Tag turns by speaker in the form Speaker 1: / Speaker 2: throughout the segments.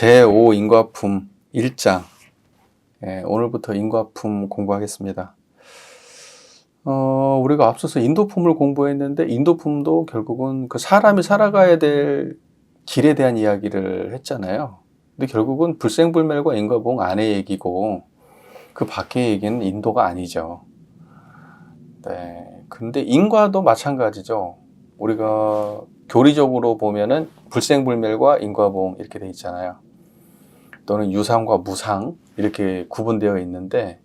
Speaker 1: 제5 인과품 1장. 오늘부터 인과품 공부하겠습니다. 우리가 앞서서 인도품을 공부했는데, 인도품도 결국은 그 사람이 살아가야 될 길에 대한 이야기를 했잖아요. 근데 결국은 불생불멸과 인과봉 안의 얘기고, 그 밖의 얘기는 인도가 아니죠. 네. 근데 인과도 마찬가지죠. 우리가 교리적으로 보면은 불생불멸과 인과봉 이렇게 돼 있잖아요. 또는 유상과 무상 이렇게 구분되어 있는데,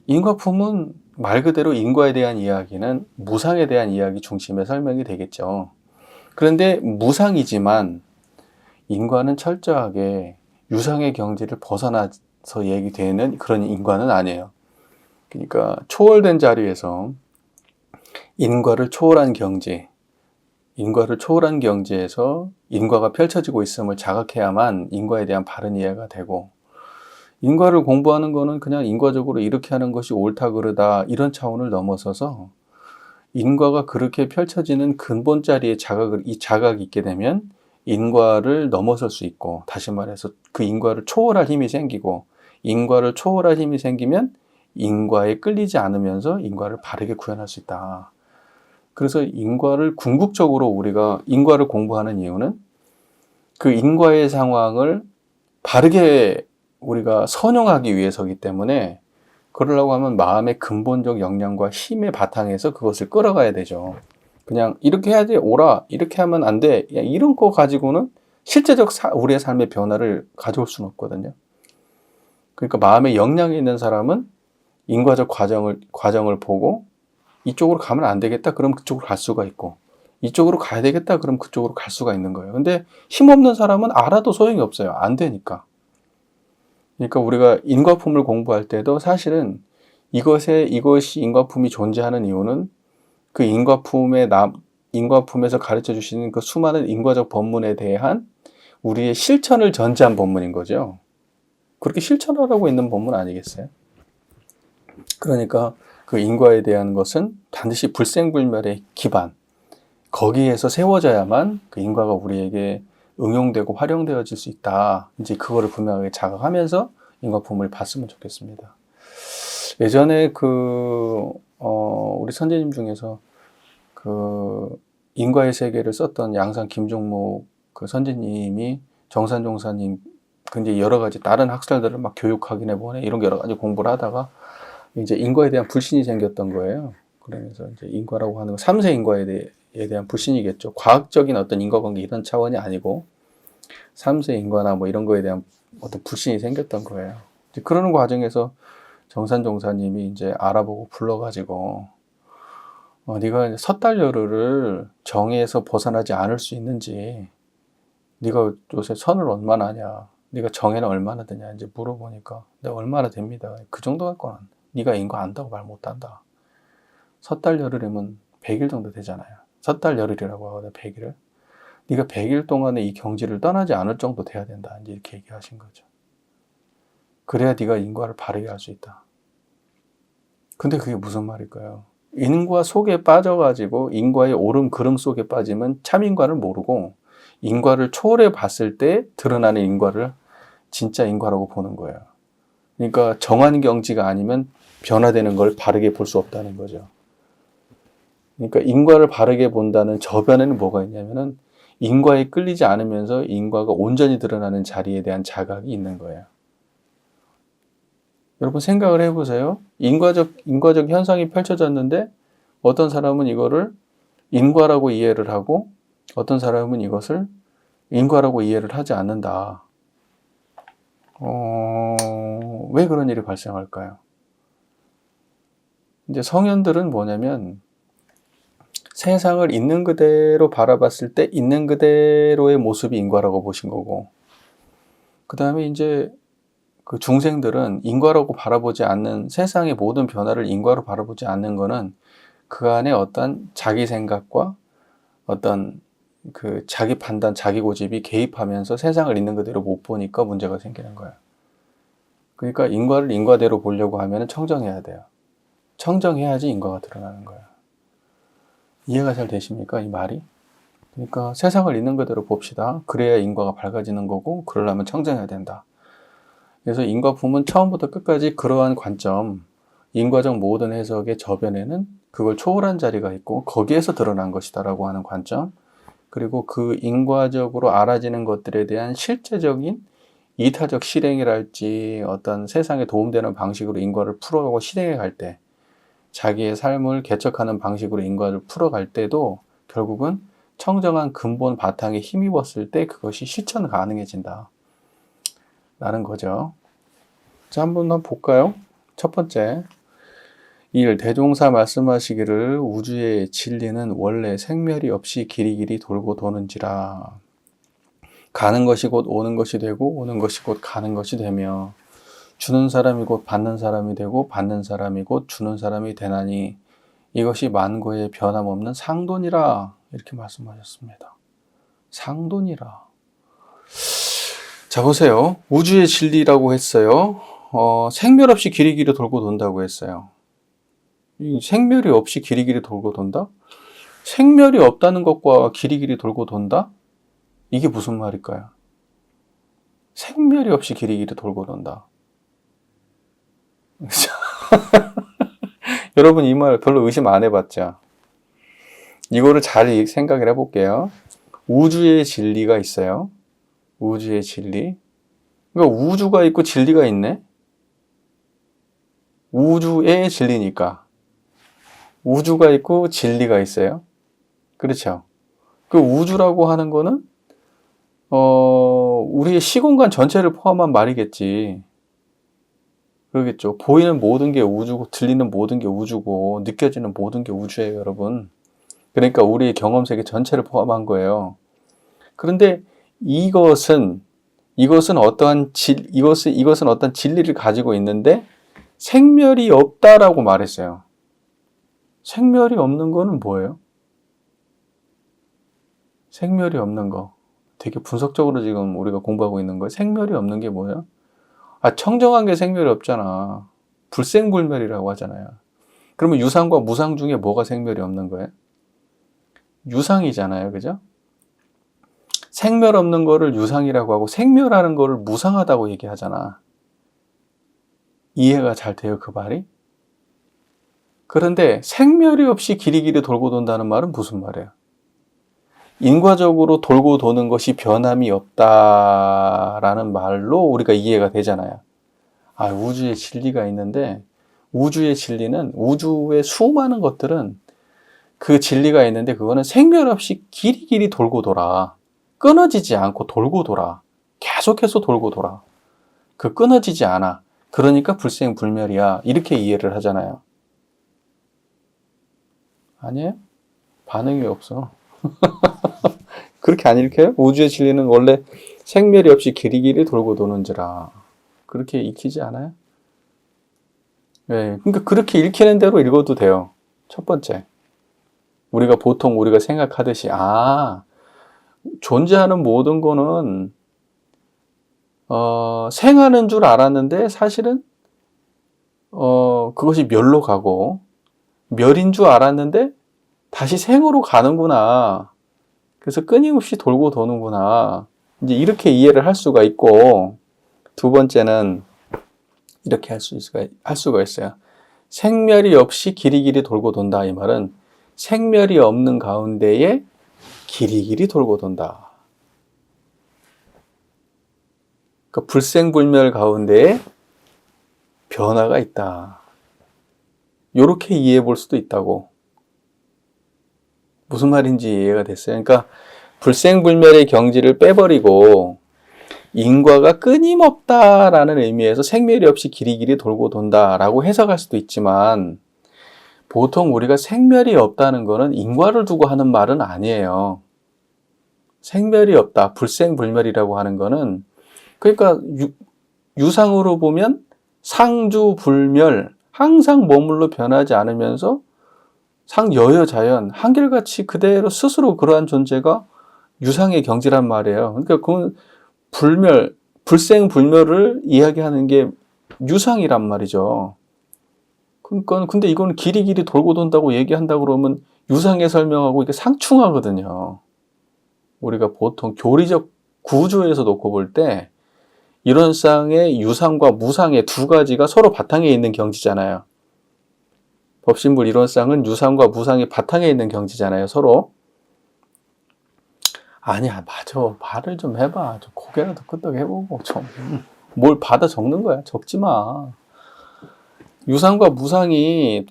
Speaker 1: 인과품은 말 그대로 인과에 대한 이야기는 무상에 대한 이야기 중심의 설명이 되겠죠. 그런데 무상이지만 인과는 철저하게 유상의 경지를 벗어나서 얘기되는 그런 인과는 아니에요. 그러니까 초월된 자리에서 인과를 초월한 경지, 인과를 초월한 경지에서 인과가 펼쳐지고 있음을 자각해야만 인과에 대한 바른 이해가 되고, 인과를 공부하는 거는 그냥 인과적으로 이렇게 하는 것이 옳다 그르다 이런 차원을 넘어서서 인과가 그렇게 펼쳐지는 근본 자리에 이 자각이 있게 되면 인과를 넘어설 수 있고, 다시 말해서 그 인과를 초월할 힘이 생기고, 인과를 초월할 힘이 생기면 인과에 끌리지 않으면서 인과를 바르게 구현할 수 있다. 그래서 인과를 궁극적으로 우리가 인과를 공부하는 이유는 그 인과의 상황을 바르게 우리가 선용하기 위해서이기 때문에, 그러려고 하면 마음의 근본적 역량과 힘의 바탕에서 그것을 끌어가야 되죠. 그냥 이렇게 해야지 옳아, 이렇게 하면 안 돼, 이런 거 가지고는 실제적 우리의 삶의 변화를 가져올 수는 없거든요. 그러니까 마음의 역량이 있는 사람은 인과적 과정을 보고, 이쪽으로 가면 안 되겠다 그럼 그쪽으로 갈 수가 있고, 이쪽으로 가야 되겠다 그럼 그쪽으로 갈 수가 있는 거예요. 근데 힘없는 사람은 알아도 소용이 없어요. 안 되니까. 그러니까 우리가 인과품을 공부할 때도 사실은 이것이 인과품이 존재하는 이유는 그 인과품에서 가르쳐 주시는 그 수많은 인과적 법문에 대한 우리의 실천을 전제한 법문인 거죠. 그렇게 실천하라고 있는 법문 아니겠어요? 그러니까 그 인과에 대한 것은 반드시 불생불멸의 기반, 거기에서 세워져야만 그 인과가 우리에게 응용되고 활용되어질 수 있다. 이제 그거를 분명하게 자각하면서 인과품을 봤으면 좋겠습니다. 예전에 우리 선생님 중에서 그 인과의 세계를 썼던 양산 김종목 그 선생님이 정산종사님, 근데 여러 가지 다른 학설들을 막 교육하긴 해보네, 이런 여러 가지 공부를 하다가 이제 인과에 대한 불신이 생겼던 거예요. 그러면서 이제 인과라고 하는 거, 삼세 인과에 대한 불신이겠죠. 과학적인 어떤 인과관계 이런 차원이 아니고 삼세 인과나 뭐 이런 거에 대한 어떤 불신이 생겼던 거예요. 이제 그러는 과정에서 정산종사님이 이제 알아보고 불러가지고 네가 섣달열을 정의에서 벗어나지 않을 수 있는지, 네가 요새 선을 얼마나 하냐, 네가 정의는 얼마나 되냐 이제 물어보니까 내가 얼마나 됩니다. 그 정도 갖고는 네가 인과 안다고 말 못한다. 섣달열흘이면 100일 정도 되잖아요. 섣달열흘이라고 하거든, 100일을. 네가 100일 동안에 이 경지를 떠나지 않을 정도 돼야 된다. 이제 이렇게 얘기하신 거죠. 그래야 네가 인과를 바르게 할 수 있다. 근데 그게 무슨 말일까요? 인과 속에 빠져가지고 인과의 오름 그름 속에 빠지면 참 인과를 모르고, 인과를 초월해 봤을 때 드러나는 인과를 진짜 인과라고 보는 거예요. 그러니까 정한 경지가 아니면 변화되는 걸 바르게 볼 수 없다는 거죠. 그러니까 인과를 바르게 본다는 저변에는 뭐가 있냐면은 인과에 끌리지 않으면서 인과가 온전히 드러나는 자리에 대한 자각이 있는 거예요. 여러분 생각을 해보세요. 인과적 현상이 펼쳐졌는데 어떤 사람은 이거를 인과라고 이해를 하고 어떤 사람은 이것을 인과라고 이해를 하지 않는다. 왜 그런 일이 발생할까요? 이제 성현들은 뭐냐면 세상을 있는 그대로 바라봤을 때 있는 그대로의 모습이 인과라고 보신 거고, 그 다음에 이제 그 중생들은 인과라고 바라보지 않는, 세상의 모든 변화를 인과로 바라보지 않는 거는 그 안에 어떤 자기 생각과 어떤 그 자기 판단, 자기 고집이 개입하면서 세상을 있는 그대로 못 보니까 문제가 생기는 거예요. 그러니까 인과를 인과대로 보려고 하면 청정해야 돼요. 청정해야지 인과가 드러나는 거예요. 이해가 잘 되십니까, 이 말이? 그러니까 세상을 있는 그대로 봅시다. 그래야 인과가 밝아지는 거고, 그러려면 청정해야 된다. 그래서 인과품은 처음부터 끝까지 그러한 관점, 인과적 모든 해석의 저변에는 그걸 초월한 자리가 있고 거기에서 드러난 것이다라고 하는 관점, 그리고 그 인과적으로 알아지는 것들에 대한 실제적인 이타적 실행이랄지 어떤 세상에 도움되는 방식으로 인과를 풀어가고 실행해 갈 때, 자기의 삶을 개척하는 방식으로 인과를 풀어갈 때도 결국은 청정한 근본 바탕에 힘입었을 때 그것이 실천 가능해진다 라는 거죠. 자, 한번 볼까요? 첫 번째, 1. 대종사 말씀하시기를 우주의 진리는 원래 생멸이 없이 길이길이 돌고 도는지라. 가는 것이 곧 오는 것이 되고 오는 것이 곧 가는 것이 되며 주는 사람이 곧 받는 사람이 되고 받는 사람이 곧 주는 사람이 되나니 이것이 만고의 변함없는 상돈이라. 이렇게 말씀하셨습니다. 상돈이라. 자, 보세요. 우주의 진리라고 했어요. 생멸 없이 길이길이 돌고 돈다고 했어요. 생멸이 없이 길이길이 돌고 돈다? 생멸이 없다는 것과 길이길이 돌고 돈다? 이게 무슨 말일까요? 생멸이 없이 길이길이 돌고 돈다. 여러분 이 말 별로 의심 안 해봤죠? 이거를 잘 생각을 해볼게요. 우주의 진리가 있어요. 우주의 진리. 그러니까 우주가 있고 진리가 있네? 우주의 진리니까. 우주가 있고 진리가 있어요. 그렇죠? 그 우주라고 하는 거는 우리의 시공간 전체를 포함한 말이겠지. 그러겠죠. 보이는 모든 게 우주고 들리는 모든 게 우주고 느껴지는 모든 게 우주예요, 여러분. 그러니까 우리의 경험 세계 전체를 포함한 거예요. 그런데 이것은 어떠한 진리를 가지고 있는데 생멸이 없다라고 말했어요. 생멸이 없는 거는 뭐예요? 생멸이 없는 거. 되게 분석적으로 지금 우리가 공부하고 있는 거예요. 생멸이 없는 게 뭐예요? 청정한 게 생멸이 없잖아. 불생불멸이라고 하잖아요. 그러면 유상과 무상 중에 뭐가 생멸이 없는 거예요? 유상이잖아요. 그죠? 생멸 없는 거를 유상이라고 하고 생멸하는 거를 무상하다고 얘기하잖아. 이해가 잘 돼요, 그 말이? 그런데 생멸이 없이 길이길이 돌고 돈다는 말은 무슨 말이에요? 인과적으로 돌고 도는 것이 변함이 없다라는 말로 우리가 이해가 되잖아요. 우주의 진리가 있는데 우주의 진리는, 우주의 수많은 것들은 그 진리가 있는데 그거는 생멸 없이 길이길이 돌고 돌아. 끊어지지 않고 돌고 돌아. 계속해서 돌고 돌아. 그 끊어지지 않아. 그러니까 불생불멸이야. 이렇게 이해를 하잖아요. 아니에요? 반응이 없어. 그렇게 안 읽혀요? 우주의 진리는 원래 생멸이 없이 길이길이 돌고 도는지라. 그렇게 읽히지 않아요? 네, 그러니까 그렇게 읽히는 대로 읽어도 돼요. 첫 번째. 보통 우리가 생각하듯이, 존재하는 모든 거는, 생하는 줄 알았는데, 사실은, 그것이 멸로 가고, 멸인 줄 알았는데, 다시 생으로 가는구나. 그래서 끊임없이 돌고 도는구나. 이제 이렇게 이해를 할 수가 있고, 두 번째는 이렇게 할 수가 있어요. 생멸이 없이 길이길이 돌고 돈다. 이 말은 생멸이 없는 가운데에 길이길이 돌고 돈다. 그러니까 불생불멸 가운데에 변화가 있다. 이렇게 이해해 볼 수도 있다고. 무슨 말인지 이해가 됐어요? 그러니까 불생불멸의 경지를 빼버리고 인과가 끊임없다라는 의미에서 생멸이 없이 길이길이 돌고 돈다라고 해석할 수도 있지만, 보통 우리가 생멸이 없다는 거는 인과를 두고 하는 말은 아니에요. 생멸이 없다, 불생불멸이라고 하는 거는, 그러니까 유상으로 보면 상주불멸, 항상 머물러 변하지 않으면서 상여여자연, 한결같이 그대로 스스로 그러한 존재가 유상의 경지란 말이에요. 그러니까 그건 불생불멸을 이야기하는 게 유상이란 말이죠. 그러니까 근데 이건 길이길이 돌고 돈다고 얘기한다 그러면 유상에 설명하고 이게 상충하거든요. 우리가 보통 교리적 구조에서 놓고 볼 때 이론상의 유상과 무상의 두 가지가 서로 바탕에 있는 경지잖아요. 법신불 이론상은 유상과 무상이 바탕에 있는 경지잖아요, 서로. 아니야, 맞아. 말을 좀 해봐. 좀 고개라도 끄덕여보고 좀. 뭘 받아 적는 거야. 적지 마. 유상과 무상이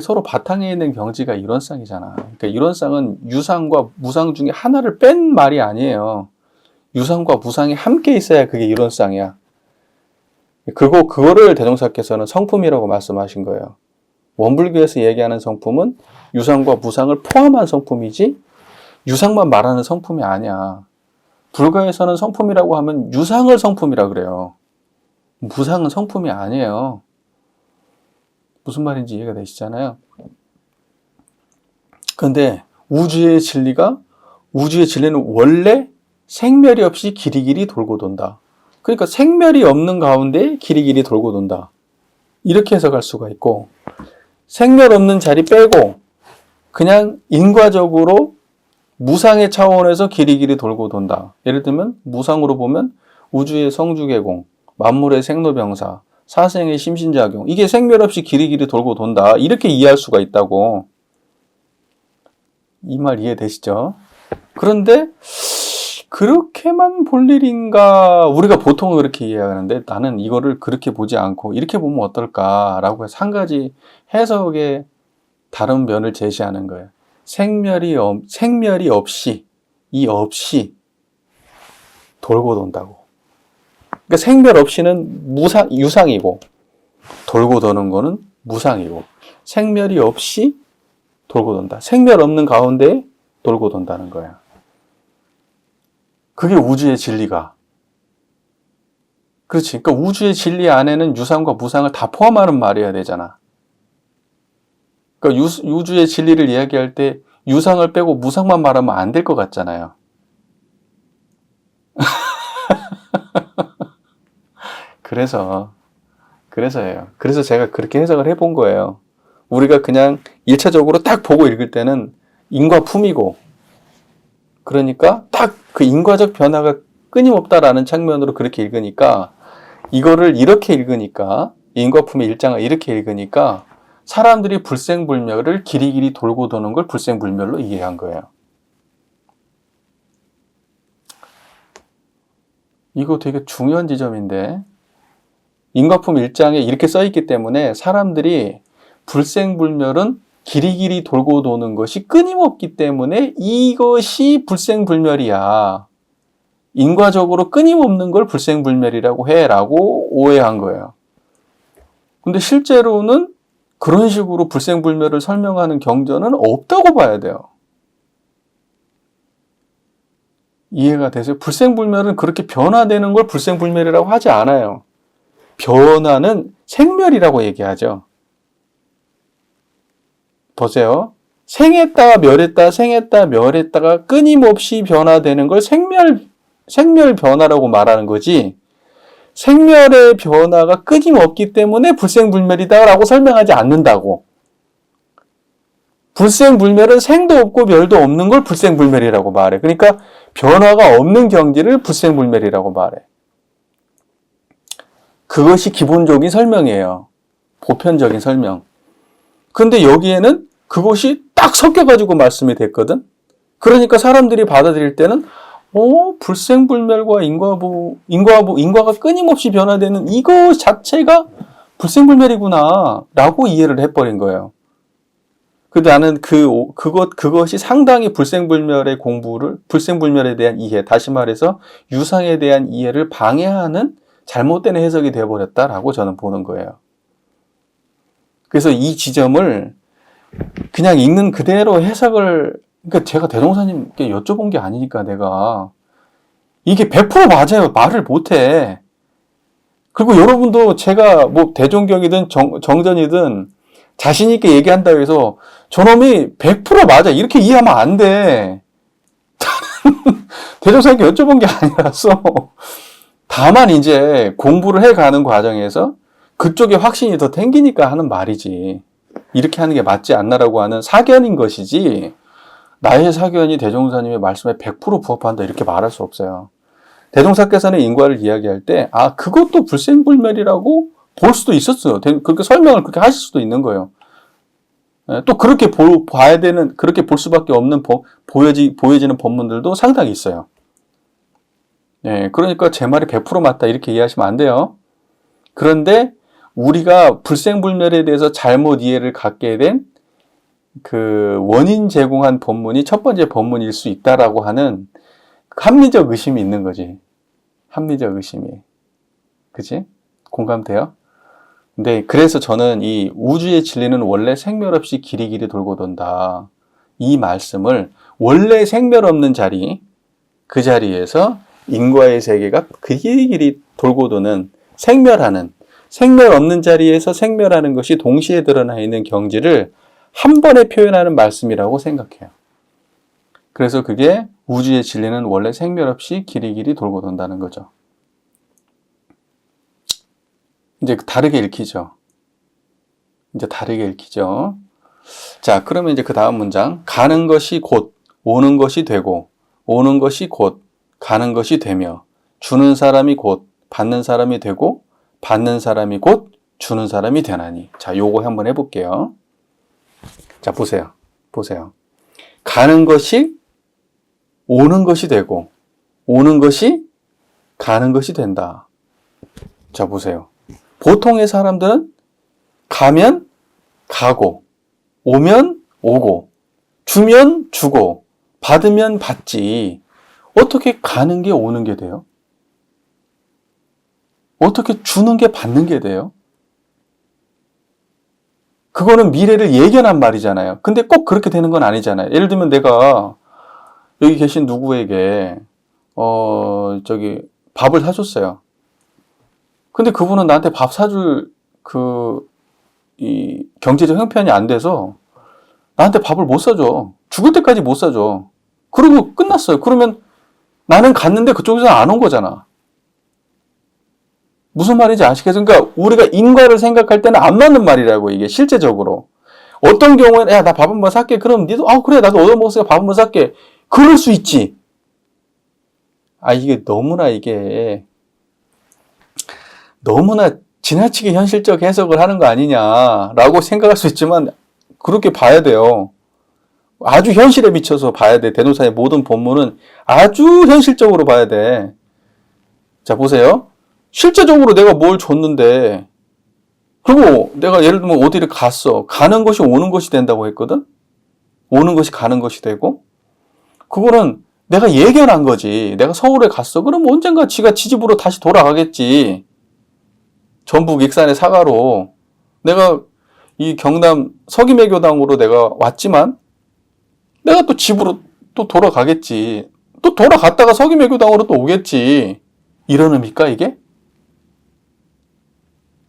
Speaker 1: 서로 바탕에 있는 경지가 이론상이잖아. 그러니까 이론상은 유상과 무상 중에 하나를 뺀 말이 아니에요. 유상과 무상이 함께 있어야 그게 이론상이야. 그거를 대종사께서는 성품이라고 말씀하신 거예요. 원불교에서 얘기하는 성품은 유상과 무상을 포함한 성품이지 유상만 말하는 성품이 아니야. 불가에서는 성품이라고 하면 유상을 성품이라 그래요. 무상은 성품이 아니에요. 무슨 말인지 이해가 되시잖아요. 그런데 우주의 진리는 원래 생멸이 없이 길이길이 돌고 돈다. 그러니까 생멸이 없는 가운데 길이길이 돌고 돈다. 이렇게 해석할 수가 있고, 생멸 없는 자리 빼고 그냥 인과적으로 무상의 차원에서 길이길이 돌고 돈다. 예를 들면 무상으로 보면 우주의 성주개공, 만물의 생로병사, 사생의 심신작용, 이게 생멸 없이 길이길이 돌고 돈다. 이렇게 이해할 수가 있다고. 이 말 이해되시죠? 그런데 그렇게만 볼 일인가? 우리가 보통은 그렇게 이해하는데 나는 이거를 그렇게 보지 않고 이렇게 보면 어떨까라고 해서 한 가지 해석의 다른 면을 제시하는 거예요. 생멸이 없이 돌고 돈다고. 그러니까 생멸 없이는 유상이고 돌고 도는 거는 무상이고, 생멸이 없이 돌고 돈다. 생멸 없는 가운데 돌고 돈다는 거야. 그게 우주의 진리가. 그렇지. 그러니까 우주의 진리 안에는 유상과 무상을 다 포함하는 말이어야 되잖아. 그러니까 우주의 진리를 이야기할 때 유상을 빼고 무상만 말하면 안 될 것 같잖아요. 그래서예요. 그래서 제가 그렇게 해석을 해본 거예요. 우리가 그냥 1차적으로 딱 보고 읽을 때는 인과품이고, 그러니까 딱 그 인과적 변화가 끊임없다라는 측면으로 그렇게 읽으니까, 이거를 이렇게 읽으니까, 인과품의 일장을 이렇게 읽으니까 사람들이 불생불멸을 길이길이 돌고 도는 걸 불생불멸로 이해한 거예요. 이거 되게 중요한 지점인데, 인과품 1장에 이렇게 써있기 때문에 사람들이 불생불멸은 길이길이 돌고 도는 것이 끊임없기 때문에 이것이 불생불멸이야. 인과적으로 끊임없는 걸 불생불멸이라고 해라고 오해한 거예요. 근데 실제로는 그런 식으로 불생불멸을 설명하는 경전은 없다고 봐야 돼요. 이해가 되세요? 불생불멸은 그렇게 변화되는 걸 불생불멸이라고 하지 않아요. 변화는 생멸이라고 얘기하죠. 보세요. 생했다가 멸했다가 끊임없이 변화되는 걸 생멸 변화라고 말하는 거지, 생멸의 변화가 끊임없기 때문에 불생불멸이다라고 설명하지 않는다고. 불생불멸은 생도 없고 멸도 없는 걸 불생불멸이라고 말해. 그러니까 변화가 없는 경지를 불생불멸이라고 말해. 그것이 기본적인 설명이에요. 보편적인 설명. 근데 여기에는 그것이 딱 섞여가지고 말씀이 됐거든. 그러니까 사람들이 받아들일 때는 불생불멸과 인과가 끊임없이 변화되는 이거 자체가 불생불멸이구나 라고 이해를 해버린 거예요. 근데 나는 그것이 상당히 불생불멸의 공부를, 불생불멸에 대한 이해, 다시 말해서 유상에 대한 이해를 방해하는 잘못된 해석이 되어버렸다라고 저는 보는 거예요. 그래서 이 지점을 그냥 읽는 그대로 해석을, 그러니까 제가 대종사님께 여쭤본 게 아니니까 내가 이게 100% 맞아요. 말을 못해. 그리고 여러분도 제가 뭐 대종경이든 정전이든 자신있게 얘기한다고 해서 저놈이 100% 맞아 이렇게 이해하면 안 돼. 대종사님께 여쭤본 게 아니라서 다만 이제 공부를 해가는 과정에서 그쪽에 확신이 더 땡기니까 하는 말이지, 이렇게 하는 게 맞지 않나라고 하는 사견인 것이지, 나의 사견이 대종사님의 말씀에 100% 부합한다 이렇게 말할 수 없어요. 대종사께서는 인과를 이야기할 때 그것도 불생불멸이라고 볼 수도 있었어요. 그렇게 설명을 그렇게 하실 수도 있는 거예요. 또 그렇게 봐야 되는, 그렇게 볼 수밖에 없는 보여지는 법문들도 상당히 있어요. 그러니까 제 말이 100% 맞다 이렇게 이해하시면 안 돼요. 그런데 우리가 불생불멸에 대해서 잘못 이해를 갖게 된 그 원인 제공한 법문이 첫 번째 법문일 수 있다라고 하는 합리적 의심이 있는 거지. 합리적 의심이. 그치? 공감돼요? 근데 그래서 저는 이 우주의 진리는 원래 생멸 없이 길이길이 돌고 돈다. 이 말씀을 원래 생멸 없는 자리, 그 자리에서 인과의 세계가 길이길이 돌고 도는 생멸하는, 생멸 없는 자리에서 생멸하는 것이 동시에 드러나 있는 경지를 한 번에 표현하는 말씀이라고 생각해요. 그래서 그게 우주의 진리는 원래 생멸 없이 길이길이 돌고 돈다는 거죠. 이제 다르게 읽히죠. 자, 그러면 이제 그 다음 문장. 가는 것이 곧 오는 것이 되고, 오는 것이 곧 가는 것이 되며, 주는 사람이 곧 받는 사람이 되고, 받는 사람이 곧 주는 사람이 되나니. 자, 요거 한번 해볼게요. 자, 보세요. 가는 것이 오는 것이 되고, 오는 것이 가는 것이 된다. 자, 보세요. 보통의 사람들은 가면 가고, 오면 오고, 주면 주고, 받으면 받지. 어떻게 가는 게 오는 게 돼요? 어떻게 주는 게 받는 게 돼요? 그거는 미래를 예견한 말이잖아요. 근데 꼭 그렇게 되는 건 아니잖아요. 예를 들면 내가 여기 계신 누구에게 밥을 사줬어요. 근데 그분은 나한테 밥 사줄 이 경제적 형편이 안 돼서 나한테 밥을 못 사줘. 죽을 때까지 못 사줘. 그리고 끝났어요. 그러면 나는 갔는데 그쪽에서 안 온 거잖아. 무슨 말인지 아시겠어요? 그러니까 우리가 인과를 생각할 때는 안 맞는 말이라고, 이게 실제적으로. 어떤 경우에는 야, 나 밥 한번 살게. 그럼 니도 그래, 나도 얻어먹었으니까 밥 한번 살게. 그럴 수 있지. 이게 너무나 지나치게 현실적 해석을 하는 거 아니냐라고 생각할 수 있지만 그렇게 봐야 돼요. 아주 현실에 미쳐서 봐야 돼. 대노사의 모든 본문은 아주 현실적으로 봐야 돼. 자, 보세요. 실제적으로 내가 뭘 줬는데, 그리고 내가 예를 들면 어디를 갔어. 가는 것이 오는 것이 된다고 했거든? 오는 것이 가는 것이 되고, 그거는 내가 예견한 거지. 내가 서울에 갔어. 그럼 언젠가 지가 지집으로 다시 돌아가겠지. 전북 익산의 사가로. 내가 이 경남 서기매교당으로 내가 왔지만, 내가 또 집으로 또 돌아가겠지. 또 돌아갔다가 서기매교당으로 또 오겠지. 이런 의미일까, 이게?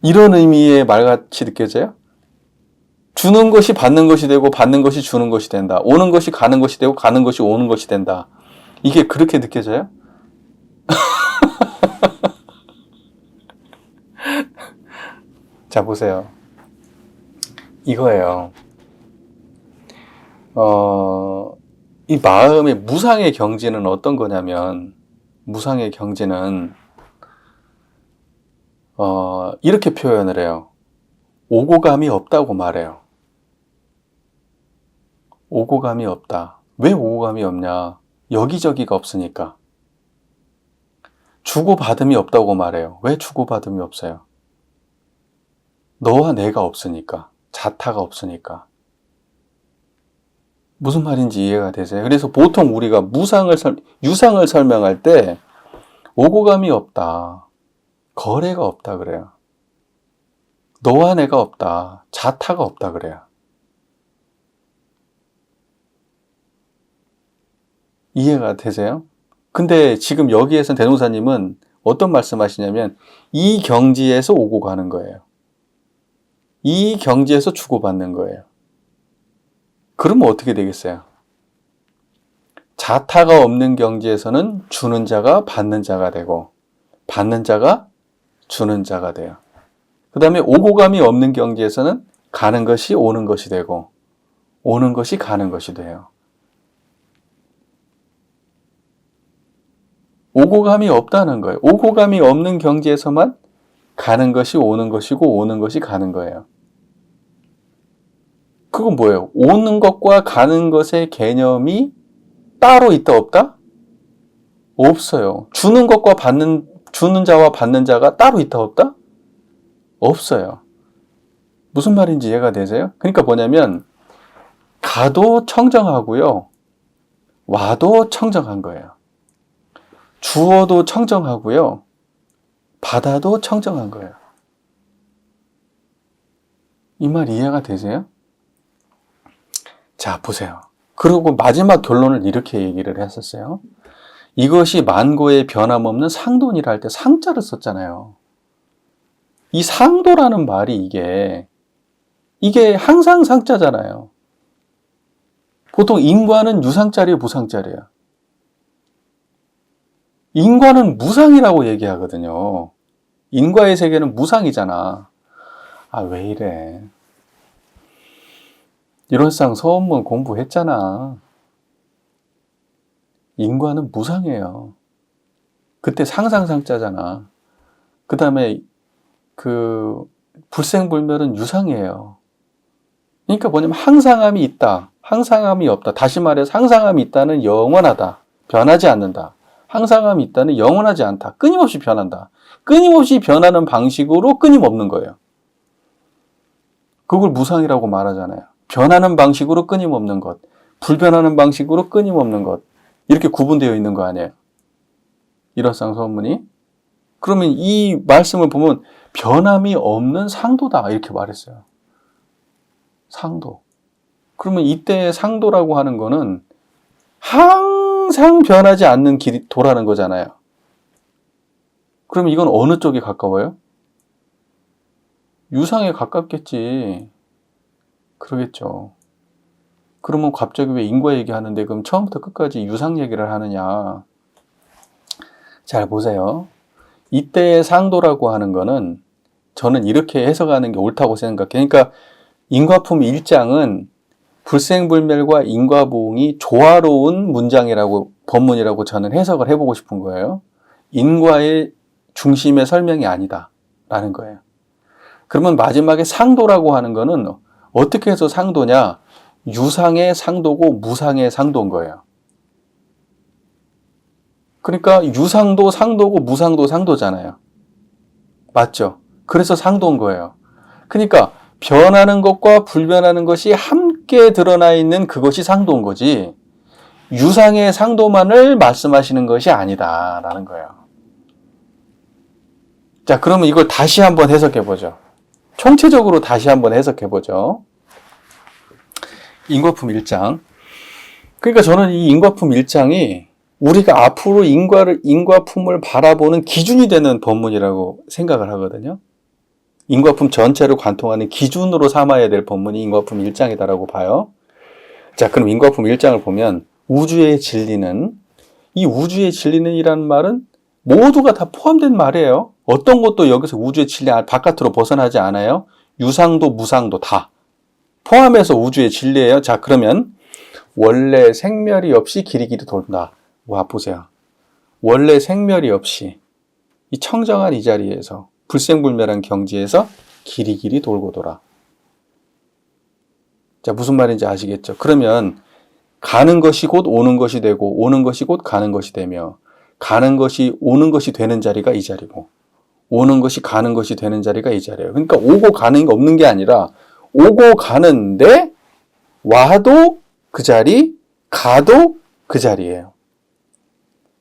Speaker 1: 이런 의미의 말같이 느껴져요? 주는 것이 받는 것이 되고 받는 것이 주는 것이 된다. 오는 것이 가는 것이 되고 가는 것이 오는 것이 된다. 이게 그렇게 느껴져요? 자, 보세요. 이거예요. 이 마음의 무상의 경지는 어떤 거냐면, 무상의 경지는 이렇게 표현을 해요. 오고 감이 없다고 말해요. 오고 감이 없다. 왜 오고 감이 없냐? 여기저기가 없으니까. 주고받음이 없다고 말해요. 왜 주고받음이 없어요? 너와 내가 없으니까. 자타가 없으니까. 무슨 말인지 이해가 되세요? 그래서 보통 우리가 유상을 설명할 때 오고 감이 없다. 거래가 없다 그래요. 너와 내가 없다. 자타가 없다 그래요. 이해가 되세요? 근데 지금 여기에서 대노사님은 어떤 말씀하시냐면 이 경지에서 오고 가는 거예요. 이 경지에서 주고받는 거예요. 그러면 어떻게 되겠어요? 자타가 없는 경지에서는 주는 자가 받는 자가 되고 받는 자가 주는 자가 돼요. 그 다음에 오고 감이 없는 경지에서는 가는 것이 오는 것이 되고 오는 것이 가는 것이 돼요. 오고 감이 없다는 거예요. 오고 감이 없는 경지에서만 가는 것이 오는 것이고 오는 것이 가는 거예요. 그건 뭐예요? 오는 것과 가는 것의 개념이 따로 있다 없다? 없어요. 주는 것과 주는 자와 받는 자가 따로 있다 없다? 없어요. 무슨 말인지 이해가 되세요? 그러니까 뭐냐면 가도 청정하고요. 와도 청정한 거예요. 주어도 청정하고요. 받아도 청정한 거예요. 이 말 이해가 되세요? 자, 보세요. 그리고 마지막 결론을 이렇게 얘기를 했었어요. 이것이 만고의 변함없는 상도니라 할 때 상자를 썼잖아요. 이 상도라는 말이 이게 항상 상자잖아요. 보통 인과는 유상자리예요, 무상자리예요? 인과는 무상이라고 얘기하거든요. 인과의 세계는 무상이잖아. 아, 왜 이래. 일원상 서원문 공부했잖아. 인과는 무상이에요. 그때 상상상자잖아. 그 다음에 불생불멸은 유상이에요. 그러니까 뭐냐면 항상함이 있다. 항상함이 없다. 다시 말해서 항상함이 있다는 영원하다. 변하지 않는다. 항상함이 있다는 영원하지 않다. 끊임없이 변한다. 끊임없이 변하는 방식으로 끊임없는 거예요. 그걸 무상이라고 말하잖아요. 변하는 방식으로 끊임없는 것, 불변하는 방식으로 끊임없는 것, 이렇게 구분되어 있는 거 아니에요? 일어상 서문이. 그러면 이 말씀을 보면 변함이 없는 상도다 이렇게 말했어요. 상도. 그러면 이때의 상도라고 하는 거는 항상 변하지 않는 도라는 거잖아요. 그러면 이건 어느 쪽에 가까워요? 유상에 가깝겠지. 그러겠죠. 그러면 갑자기 왜 인과 얘기하는데 그럼 처음부터 끝까지 유상 얘기를 하느냐. 잘 보세요. 이때의 상도라고 하는 거는 저는 이렇게 해석하는 게 옳다고 생각해요. 그러니까 인과품 1장은 불생불멸과 인과보응이 조화로운 문장이라고, 법문이라고 저는 해석을 해보고 싶은 거예요. 인과의 중심의 설명이 아니다 라는 거예요. 그러면 마지막에 상도라고 하는 거는 어떻게 해서 상도냐? 유상의 상도고 무상의 상도인 거예요. 그러니까 유상도 상도고 무상도 상도잖아요. 맞죠? 그래서 상도인 거예요. 그러니까 변하는 것과 불변하는 것이 함께 드러나 있는 그것이 상도인 거지, 유상의 상도만을 말씀하시는 것이 아니다라는 거예요. 자, 그러면 이걸 다시 한번 해석해 보죠. 총체적으로 다시 한번 해석해 보죠. 인과품 1장. 그러니까 저는 이 인과품 1장이 우리가 앞으로 인과품을 바라보는 기준이 되는 법문이라고 생각을 하거든요. 인과품 전체를 관통하는 기준으로 삼아야 될 법문이 인과품 1장이다라고 봐요. 자, 그럼 인과품 1장을 보면 우주의 진리는, 이 우주의 진리는 이라는 말은 모두가 다 포함된 말이에요. 어떤 것도 여기서 우주의 진리 바깥으로 벗어나지 않아요. 유상도 무상도 다 포함해서 우주의 진리예요. 자, 그러면 원래 생멸이 없이 길이길이 돈다. 와, 보세요. 원래 생멸이 없이 이 청정한 이 자리에서 불생불멸한 경지에서 길이길이 돌고 돌아. 자, 무슨 말인지 아시겠죠? 그러면 가는 것이 곧 오는 것이 되고 오는 것이 곧 가는 것이 되며 가는 것이 오는 것이 되는 자리가 이 자리고 오는 것이 가는 것이 되는 자리가 이 자리예요. 그러니까 오고 가는 게 없는 게 아니라 오고 가는데 와도 그 자리, 가도 그 자리예요.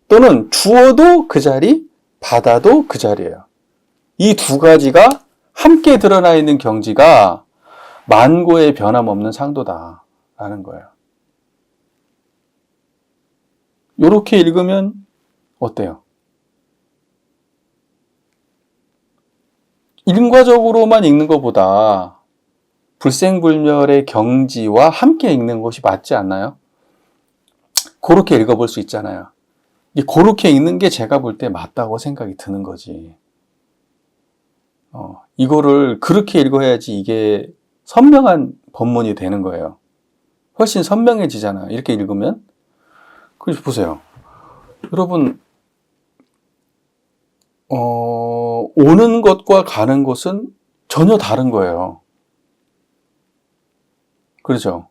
Speaker 1: 또는 주어도 그 자리, 받아도 그 자리예요. 이 두 가지가 함께 드러나 있는 경지가 만고의 변함없는 상도다라는 거예요. 이렇게 읽으면 어때요? 인과적으로만 읽는 것보다 불생불멸의 경지와 함께 읽는 것이 맞지 않나요? 그렇게 읽어볼 수 있잖아요. 그렇게 읽는 게 제가 볼 때 맞다고 생각이 드는 거지. 이거를 그렇게 읽어야지 이게 선명한 법문이 되는 거예요. 훨씬 선명해지잖아요. 이렇게 읽으면. 그래서 보세요. 여러분, 오는 것과 가는 것은 전혀 다른 거예요. 그렇죠?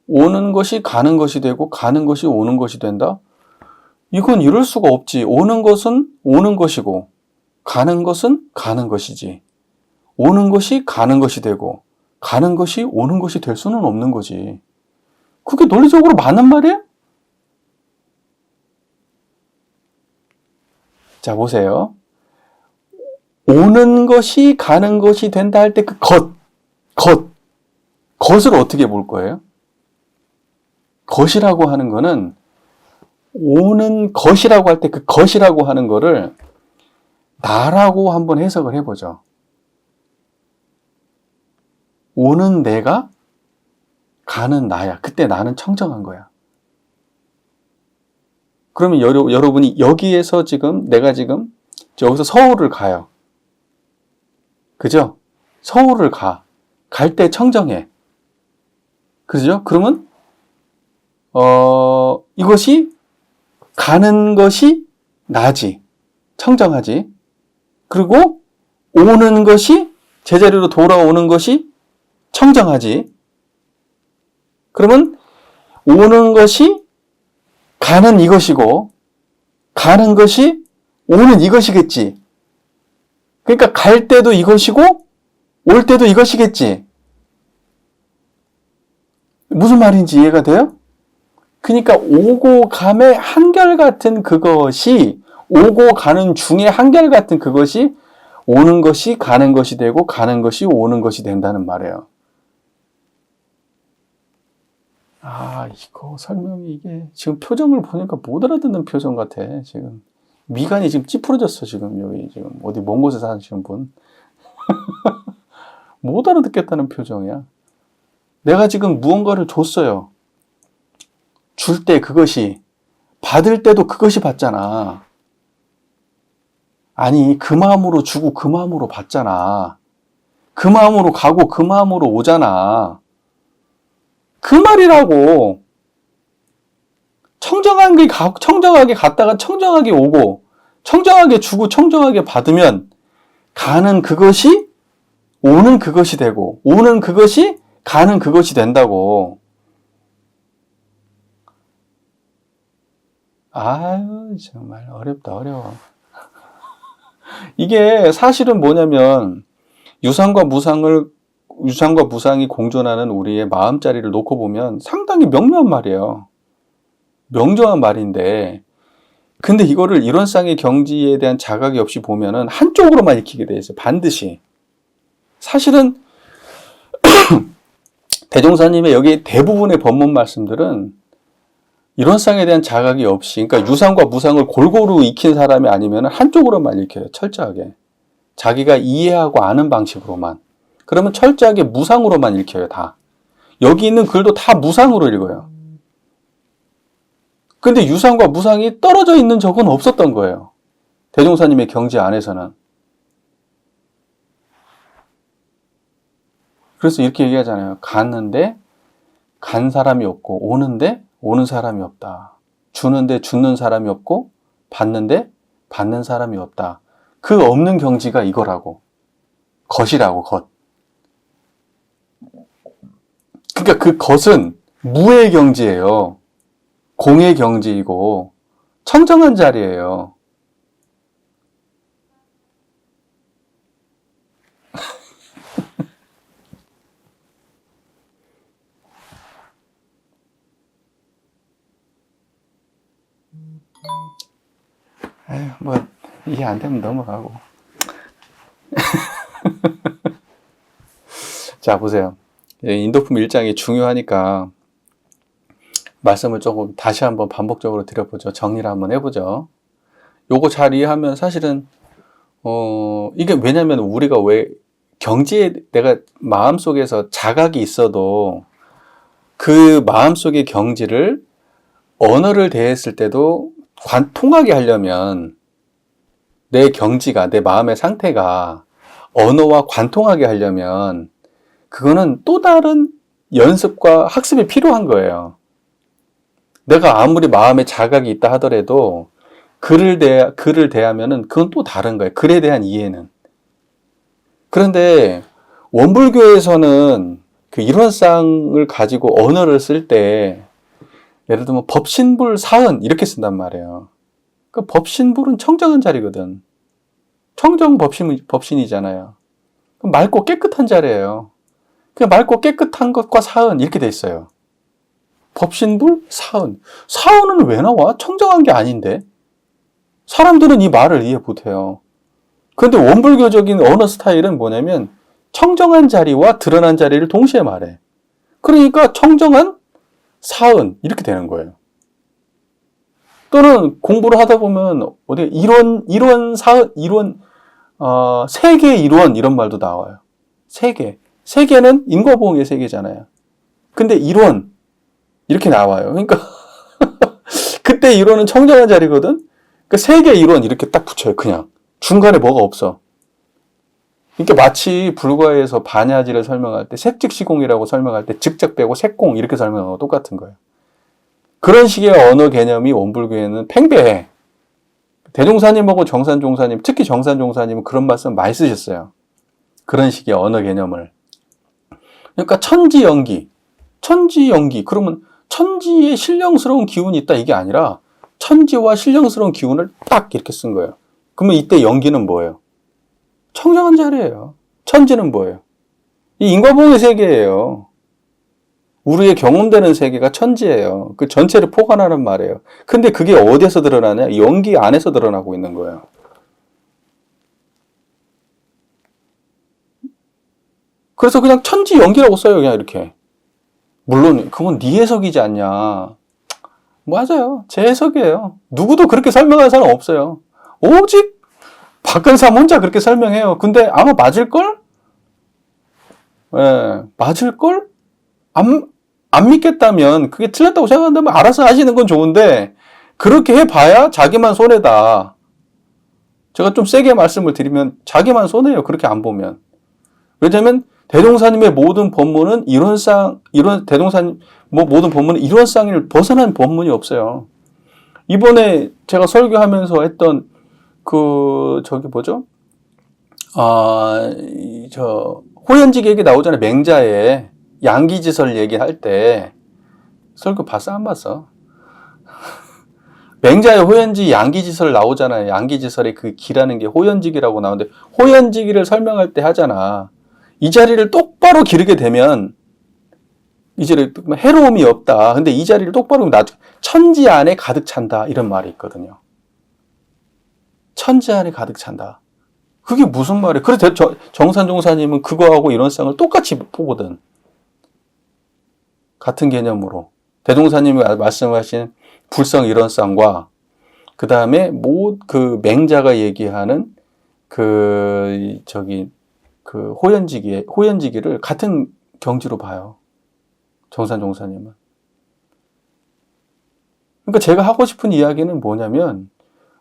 Speaker 1: 오는 것이 가는 것이 되고 가는 것이 오는 것이 된다? 이건 이럴 수가 없지. 오는 것은 오는 것이고 가는 것은 가는 것이지. 오는 것이 가는 것이 되고 가는 것이 오는 것이 될 수는 없는 거지. 그게 논리적으로 맞는 말이야? 자, 보세요. 오는 것이 가는 것이 된다 할 때 그 것을 어떻게 볼 거예요? 것이라고 하는 거는 오는 것이라고 할 때 그 것이라고 하는 거를 나라고 한번 해석을 해보죠. 오는 내가 가는 나야. 그때 나는 청정한 거야. 그러면 여러분이 여기에서 내가 지금 여기서 서울을 가요. 그죠? 서울을 가. 갈 때 청정해. 그죠? 그러면 이것이 가는 것이 나지. 청정하지. 그리고 오는 것이 제자리로 돌아오는 것이 청정하지. 그러면 오는 것이 가는 이것이고 가는 것이 오는 이것이겠지. 그러니까 갈 때도 이것이고 올 때도 이것이겠지. 무슨 말인지 이해가 돼요? 그러니까 오고 감의 한결같은 그것이 오고 가는 중에 한결같은 그것이 오는 것이 가는 것이 되고 가는 것이 오는 것이 된다는 말이에요. 이거 설명이 이게 지금 표정을 보니까 못 알아듣는 표정 같아. 지금 미간이 지금 찌푸러졌어. 지금 여기 지금 어디 먼 곳에 사시는 분 못 알아듣겠다는 표정이야. 내가 지금 무언가를 줬어요. 줄 때 그것이 받을 때도 그것이 받잖아. 아니 그 마음으로 주고 그 마음으로 받잖아. 그 마음으로 가고 그 마음으로 오잖아. 그 말이라고. 청정하게 갔다가 청정하게 오고 청정하게 주고 청정하게 받으면 가는 그것이 오는 그것이 되고 오는 그것이 가는 그것이 된다고. 아유 정말 어렵다 어려워. 이게 사실은 뭐냐면 유상과 무상이 공존하는 우리의 마음자리를 놓고 보면 상당히 명료한 말이에요. 명료한 말인데 근데 이거를 이론상의 경지에 대한 자각이 없이 보면은 한쪽으로만 익히게 돼 있어요. 반드시. 사실은 대종사님의 여기 대부분의 법문 말씀들은 이론상에 대한 자각이 없이 그러니까 유상과 무상을 골고루 익힌 사람이 아니면 한쪽으로만 읽혀요. 철저하게. 자기가 이해하고 아는 방식으로만. 그러면 철저하게 무상으로만 읽혀요. 다. 여기 있는 글도 다 무상으로 읽어요. 근데 유상과 무상이 떨어져 있는 적은 없었던 거예요. 대종사님의 경지 안에서는. 그래서 이렇게 얘기하잖아요. 갔는데 간 사람이 없고 오는데 오는 사람이 없다. 주는데 주는 사람이 없고 받는데 받는 사람이 없다. 그 없는 경지가 이거라고. 것이라고 것. 그러니까 그 것은 무의 경지예요. 공의 경지이고 청정한 자리예요. 뭐 이해 안 되면 넘어가고. 자 보세요. 인도품 1장이 중요하니까 말씀을 조금 다시 한번 반복적으로 드려보죠. 정리를 한번 해보죠. 요거 잘 이해하면 사실은 이게 왜냐면 우리가 왜 경지에 내가 마음속에서 자각이 있어도 그 마음속의 경지를 언어를 대했을 때도 통하게 하려면 내 경지가 내 마음의 상태가 언어와 관통하게 하려면 그거는 또 다른 연습과 학습이 필요한 거예요. 내가 아무리 마음에 자각이 있다 하더라도 글을 대하면은 그건 또 다른 거예요. 글에 대한 이해는. 그런데 원불교에서는 그 이론상을 가지고 언어를 쓸 때 예를 들면 법신불 사은 이렇게 쓴단 말이에요. 그 법신불은 청정한 자리거든. 청정 법신이잖아요. 맑고 깨끗한 자리예요. 그 맑고 깨끗한 것과 사은 이렇게 돼 있어요. 법신불 사은. 사은은 왜 나와? 청정한 게 아닌데. 사람들은 이 말을 이해 못해요. 그런데 원불교적인 언어 스타일은 뭐냐면 청정한 자리와 드러난 자리를 동시에 말해. 그러니까 청정한 사은 이렇게 되는 거예요. 또는 공부를 하다 보면 어디 이론 사은 이론 세계 이론 이런 말도 나와요. 세계는 인과보응의 세계잖아요. 근데 이론 이렇게 나와요. 그러니까 그때 이론은 청정한 자리거든. 그 세계 이론 이렇게 딱 붙여요. 그냥 중간에 뭐가 없어. 그러니까 마치 불과에서 반야지를 설명할 때 색즉시공이라고 설명할 때 즉적 빼고 색공 이렇게 설명하고 똑같은 거예요. 그런 식의 언어 개념이 원불교에는 팽배해. 대종사님하고 정산종사님, 특히 정산종사님은 그런 말씀 많이 쓰셨어요. 그런 식의 언어 개념을. 그러니까 천지연기. 그러면 천지에 신령스러운 기운이 있다 이게 아니라 천지와 신령스러운 기운을 딱 이렇게 쓴 거예요. 그러면 이때 연기는 뭐예요? 청정한 자리예요. 천지는 뭐예요? 이 인과보응의 세계예요. 우리의 경험되는 세계가 천지예요. 그 전체를 포괄하는 말이에요. 근데 그게 어디에서 드러나냐? 연기 안에서 드러나고 있는 거예요. 그래서 그냥 천지 연기라고 써요. 그냥 이렇게. 물론 그건 네 해석이지 않냐. 맞아요. 제 해석이에요. 누구도 그렇게 설명하는 사람 없어요. 오직 박근삼 혼자 그렇게 설명해요. 근데 아마 맞을걸? 예, 맞을걸? 안 믿겠다면, 그게 틀렸다고 생각한다면 알아서 하시는 건 좋은데, 그렇게 해봐야 자기만 손해다. 제가 좀 세게 말씀을 드리면, 자기만 손해요. 그렇게 안 보면. 왜냐면, 대종사님의 모든 법문은 대종사님, 모든 법문은 이론상을 벗어난 법문이 없어요. 이번에 제가 설교하면서 했던, 호연직 얘기 나오잖아요. 맹자에. 양기지설 얘기할 때 설교 봤어 안 봤어? 맹자의 호연지 양기지설 나오잖아요. 양기지설의 그 기라는 게 호연지기라고 나오는데 호연지기를 설명할 때 하잖아. 이 자리를 똑바로 기르게 되면 이제 해로움이 없다. 근데 이 자리를 똑바로 천지 안에 가득 찬다. 이런 말이 있거든요. 천지 안에 가득 찬다. 그게 무슨 말이에요? 그래서 정산종사님은 그거하고 이론상을 똑같이 보거든. 같은 개념으로 대종사님이 말씀하신 불성 이론상과 그 다음에 그 맹자가 얘기하는 호연지기를 같은 경지로 봐요. 정산종사님은. 그러니까 제가 하고 싶은 이야기는 뭐냐면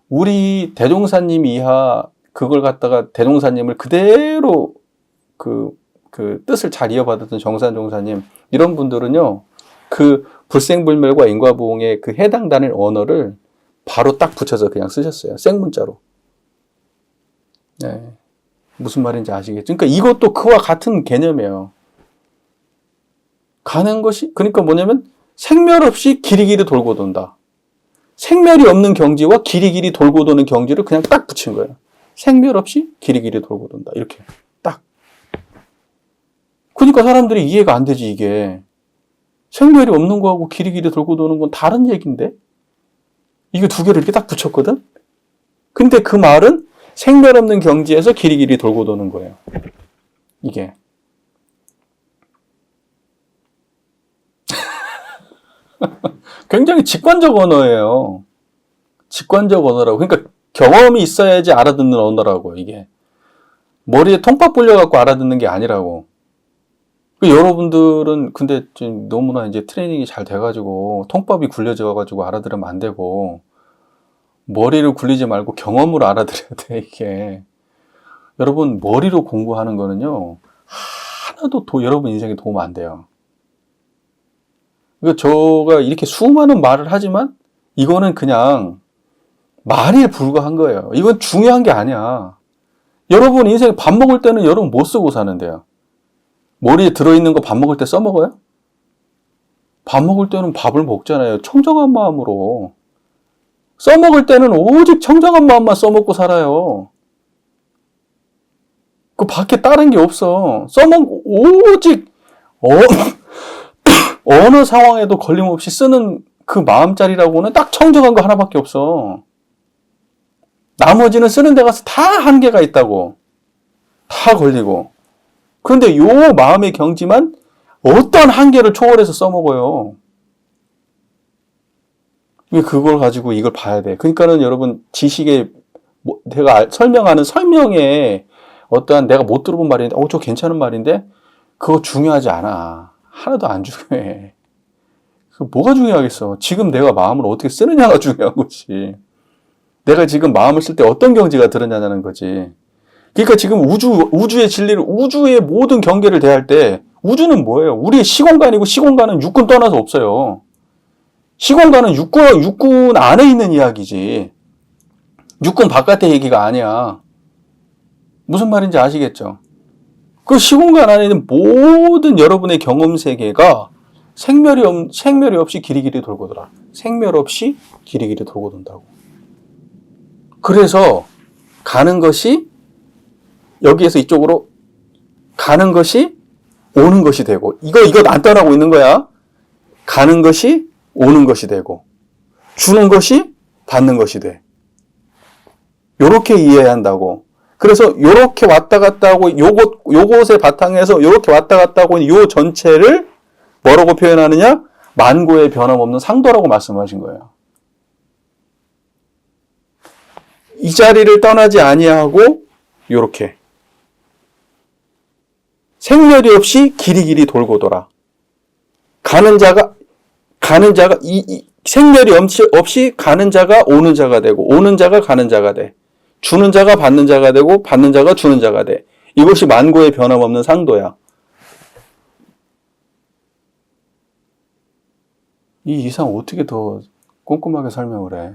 Speaker 1: 우리 대종사님 이하 그걸 갖다가 대종사님을 그대로 그 뜻을 잘 이어받았던 정산종사님 이런 분들은요 그 불생불멸과 인과보응의 그 해당되는 언어를 바로 딱 붙여서 그냥 쓰셨어요. 생문자로. 네. 무슨 말인지 아시겠죠? 그러니까 이것도 그와 같은 개념이에요. 가는 것이 그러니까 뭐냐면 생멸 없이 길이길이 돌고 돈다. 생멸이 없는 경지와 길이길이 돌고 도는 경지를 그냥 딱 붙인 거예요. 생멸 없이 길이길이 돌고 돈다. 이렇게 딱. 그러니까 사람들이 이해가 안 되지 이게. 생멸이 없는 거하고 길이길이 돌고 도는 건 다른 얘기인데? 이게 두 개를 이렇게 딱 붙였거든? 근데 그 말은 생멸 없는 경지에서 길이길이 돌고 도는 거예요. 이게. 굉장히 직관적 언어예요. 직관적 언어라고. 그러니까 경험이 있어야지 알아듣는 언어라고, 이게. 머리에 통밥 불려갖고 알아듣는 게 아니라고. 여러분들은 근데 지금 너무나 이제 트레이닝이 잘 돼가지고 통밥이 굴려져가지고 알아들으면 안 되고 머리를 굴리지 말고 경험으로 알아들어야 돼, 이게. 여러분, 머리로 공부하는 거는요, 하나도 여러분 인생에 도움 안 돼요. 그러니까 제가 이렇게 수많은 말을 하지만 이거는 그냥 말에 불과한 거예요. 이건 중요한 게 아니야. 여러분 인생 밥 먹을 때는 여러분 못 쓰고 사는데요. 머리에 들어있는 거 밥 먹을 때 써먹어요? 밥 먹을 때는 밥을 먹잖아요. 청정한 마음으로. 써먹을 때는 오직 청정한 마음만 써먹고 살아요. 그 밖에 다른 게 없어. 오직 어느 상황에도 걸림없이 쓰는 그 마음자리라고는 딱 청정한 거 하나밖에 없어. 나머지는 쓰는 데 가서 다 한계가 있다고. 다 걸리고. 그런데 요 마음의 경지만 어떤 한계를 초월해서 써먹어요. 그걸 가지고 이걸 봐야 돼. 그러니까는 여러분 지식의 내가 설명하는 설명에 어떠한 내가 못 들어본 말인데 저 괜찮은 말인데 그거 중요하지 않아. 하나도 안 중요해. 뭐가 중요하겠어. 지금 내가 마음을 어떻게 쓰느냐가 중요한 거지. 내가 지금 마음을 쓸 때 어떤 경지가 드러나냐는 거지. 그러니까 지금 우주의 진리를, 우주의 모든 경계를 대할 때 우주는 뭐예요? 우리의 시공간이고 시공간은 육군 떠나서 없어요. 시공간은 육군 안에 있는 이야기지. 육군 바깥의 얘기가 아니야. 무슨 말인지 아시겠죠? 그 시공간 안에 있는 모든 여러분의 경험 세계가 생멸이 없이 길이길이 돌고 돌아. 생멸 없이 길이길이 돌고 돈다고. 그래서 가는 것이 여기에서 이쪽으로 가는 것이 오는 것이 되고 이거 안 떠나고 있는 거야. 가는 것이 오는 것이 되고 주는 것이 받는 것이 돼. 요렇게 이해해야 한다고. 그래서 요렇게 왔다 갔다 하고 요것의 바탕에서 요렇게 왔다 갔다 하고 요 전체를 뭐라고 표현하느냐? 만고의 변함없는 상도라고 말씀하신 거예요. 이 자리를 떠나지 아니하고 요렇게 생멸이 없이 길이길이 돌고 돌아. 가는 자가 생멸이 없이 가는 자가 오는 자가 되고 오는 자가 가는 자가 돼. 주는 자가 받는 자가 되고 받는 자가 주는 자가 돼. 이것이 만고의 변함없는 상도야. 이 이상 어떻게 더 꼼꼼하게 설명을 해?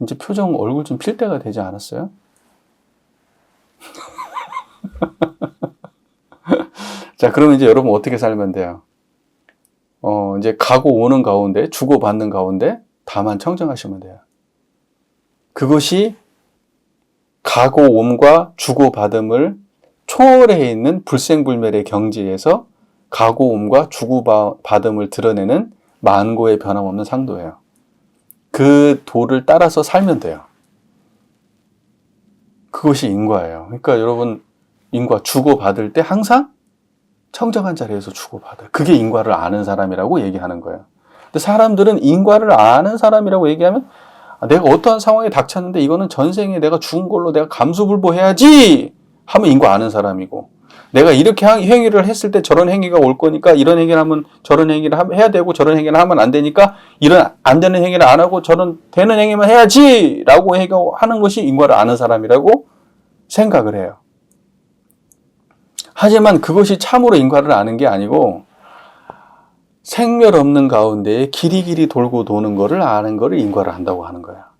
Speaker 1: 이제 표정 얼굴 좀 필 때가 되지 않았어요? 자, 그러면 이제 여러분 어떻게 살면 돼요? 이제 가고 오는 가운데, 주고받는 가운데 다만 청정하시면 돼요. 그것이 가고 옴과 주고받음을 초월해 있는 불생불멸의 경지에서 가고 옴과 주고받음을 드러내는 만고의 변함없는 상도예요. 그 도를 따라서 살면 돼요. 그것이 인과예요. 그러니까 여러분 인과 주고받을 때 항상 청정한 자리에서 주고받아요. 그게 인과를 아는 사람이라고 얘기하는 거예요. 근데 사람들은 인과를 아는 사람이라고 얘기하면 내가 어떠한 상황에 닥쳤는데 이거는 전생에 내가 죽은 걸로 내가 감수불보해야지 하면 인과 아는 사람이고, 내가 이렇게 행위를 했을 때 저런 행위가 올 거니까 이런 행위를 하면 저런 행위를 해야 되고 저런 행위를 하면 안 되니까 이런 안 되는 행위를 안 하고 저런 되는 행위만 해야지 라고 하는 것이 인과를 아는 사람이라고 생각을 해요. 하지만 그것이 참으로 인과를 아는 게 아니고 생멸 없는 가운데에 길이길이 돌고 도는 거를 아는 거를 인과를 안다고 하는 거야.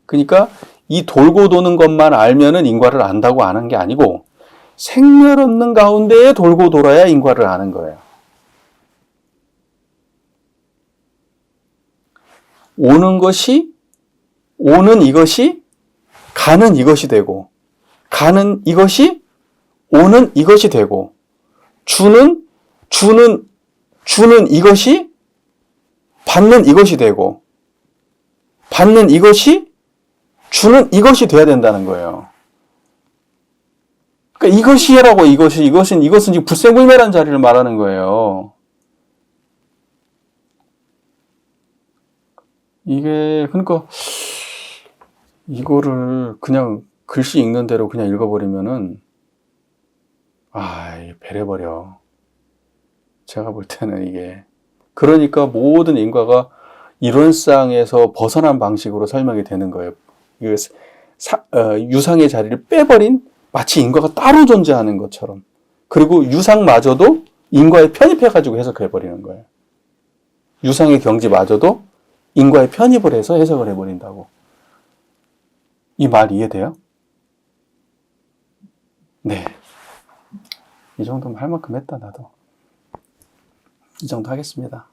Speaker 1: 그러니까 이 돌고 도는 것만 알면은 인과를 안다고 아는 게 아니고 생멸 없는 가운데에 돌고 돌아야 인과를 아는 거예요. 오는 이것이 가는 이것이 되고, 가는 이것이 오는 이것이 되고, 주는 이것이 받는 이것이 되고, 받는 이것이 주는 이것이 돼야 된다는 거예요. 그러니까 이것이라고 이것은 지금 불생불멸한 자리를 말하는 거예요. 이게 그러니까 이거를 그냥 글씨 읽는 대로 그냥 읽어버리면은 배려버려. 제가 볼 때는 이게 그러니까 모든 인과가 이론상에서 벗어난 방식으로 설명이 되는 거예요. 유상의 자리를 빼버린 마치 인과가 따로 존재하는 것처럼, 그리고 유상마저도 인과에 편입해가지고 해석해버리는 거예요. 유상의 경지마저도 인과에 편입을 해서 해석을 해버린다고. 이 말 이해돼요? 네. 이 정도면 할 만큼 했다, 나도. 이 정도 하겠습니다.